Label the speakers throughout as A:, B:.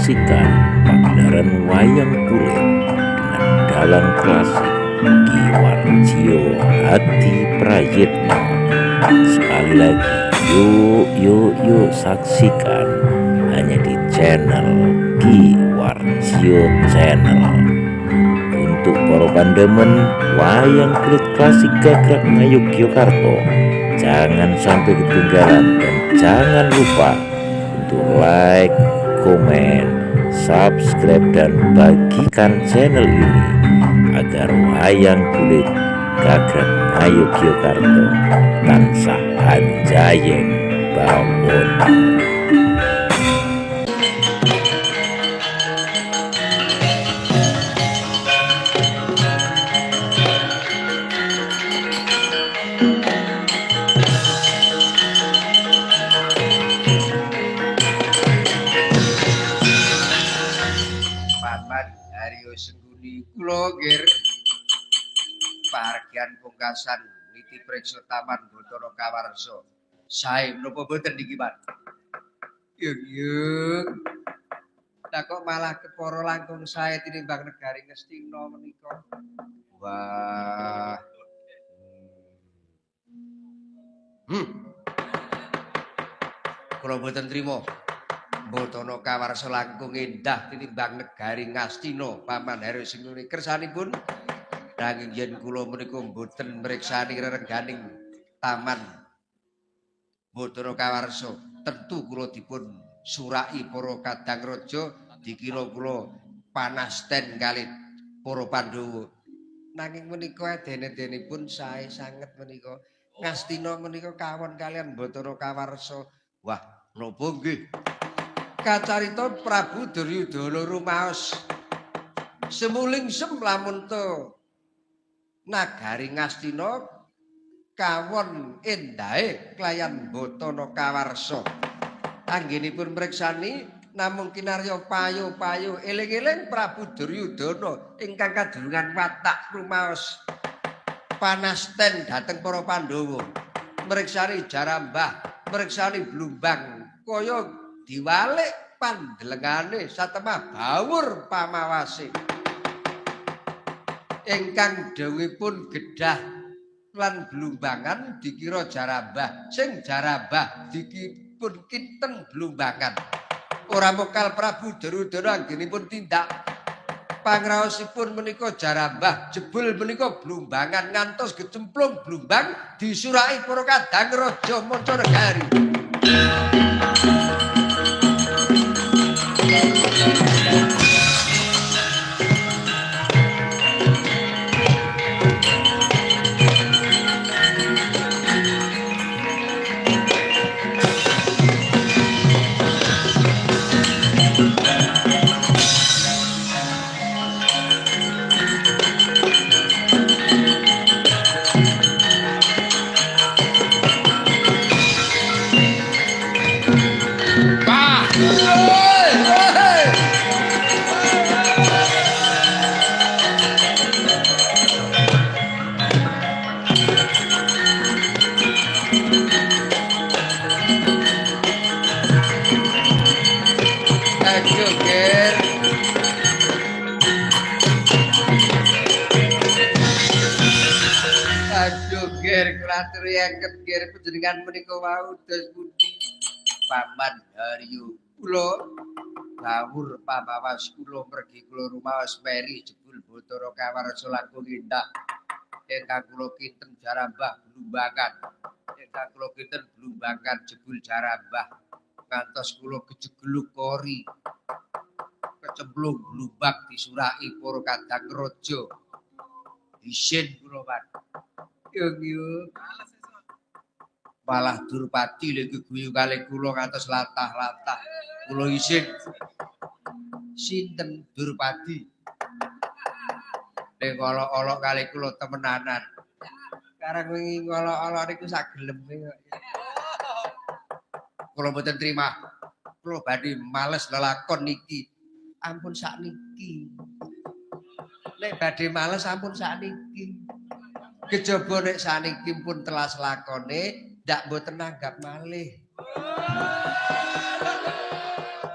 A: saksikan pagelaran wayang kulit dengan dalang klasik Ki Warjio Hadi Prayitno. Sekali lagi, yuk saksikan hanya di channel Ki Warjio Channel. Untuk para pandemen wayang kulit klasik Gagrag Ngayogyakarta, jangan sampai ketinggalan dan jangan lupa untuk like, komen, subscribe dan bagikan channel ini agar wayang kulit Gagrag Ngayogyakarta tansah anjayeng bangun.
B: Haryo Sengguni kula nggih pargian pungkasan niti preksa Taman Bathara Kawarsa. Sae menapa boten niki, Pak? Yuk. Lah kok malah kepara langkung sae tinimbang negari Ngastina menika. Wah. Kula boten trima. Bathara Kawarsa langkung endah tinimbang negari Ngastina. Paman Haryo Sengguni kersanipun nanging yen kula menika boten mriksani rerengganing Taman Bathara Kawarsa, tentu kula dipun suraki para kadang raja dikira kula panasten kalih para Pandhawa. Nanging menika dene-denipun sae sanget menika. Ngastina menika kawon kalian Bathara Kawarsa. Wah, napa nggih? Kacarita Prabu Duryudana rumaos semulingsem lamun to nagari Ngastina kawon endahe klayan Bathara Kawarsa. Anggenipun mriksani namung kinarya payu-payu eling-eling Prabu Duryudana ingkang kadurungan watak rumaos panasten dhateng para Pandhawa. Mriksani Jarambah, mriksani Blumbang kaya diwalik pandelengane satemah bawur pamawase. Ingkang dawuhipun gedhah lan blumbangan dikira Jarambah, sing Jarambah dipun kinten blumbangan. Ora mokal Prabu Duryudana anggenipun tindak pangraosipun menika Jarambah, jebul menika blumbangan ngantos gecemplung blumbang disuraki para kadang raja mancanegari. Kulaturi engket nggih panjenengan menika wau dos pundi Paman Haryo kula gawur pamawas kula mergi kula rumaos meri jebul Bathara Kawarsa langkung endah ingkang kula kinten Jarambah blumbangan ingkang kula kinten blumbangan jebul Jarambah ngantos kula gejegluk kori kecemplung blumbang disuraki para kadang raja isin kula Pak. Yuk. Malah Durpati lek guyu kalih kula ngantos latah-latah. Kula isin. Sinten Durpati? Nek olok-olok kalih kula temenanan. Karang wingi ngolok-olok niku sak geleme kok. Kula mboten trima. Kula badhe males lelakon niki. Ampun sakniki. Nek badhe males ampun sakniki. Kejaba nek saniki pun telas lakone ndak mboten nanggap malih.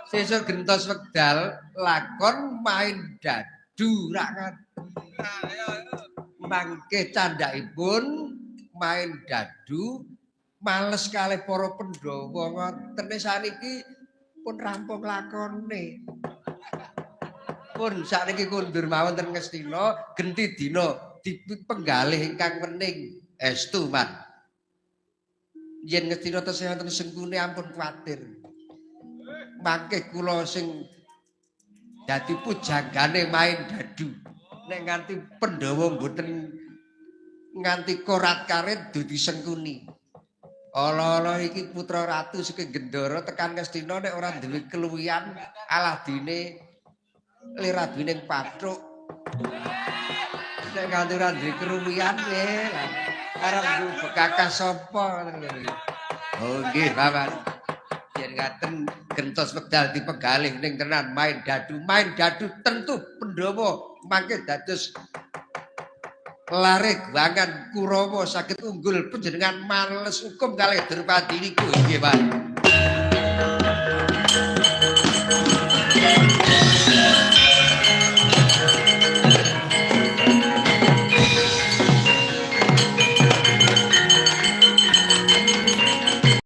B: Sesuk gentos wekdal lakon main dadu rakan. Mangke candhaipun main dadu males kalih para Pandhawa ngoten saniki pun rampung lakone. Pun sakniki kundur mawon ten Ngastina genti dina dipenggalih ingkang wening estu man. Yen Ngastina tesih wonten sengkune ampun kuwatir. Mangke kula sing dadi pujanggane main dadu. Nek nganti Pandhawa mboten nganti korat karet dadi sengkuni. Ala-ala iki putra ratu saking Gendara tekan Ngastina nek ora duwe keluwihan alah dine lirabining pathuk. Nek nganti ora duwe keruwihan arep duwe bekakas sapa ngoten lho. Oh nggih, Paman. Yen ngaten gentos wekdal dipenggalih ning tenan main dadu tentu Pandhawa mangke dados lare gwangan Kurawa saged unggul panjenengan males hukum kalih Drupadi niku nggih, Pak.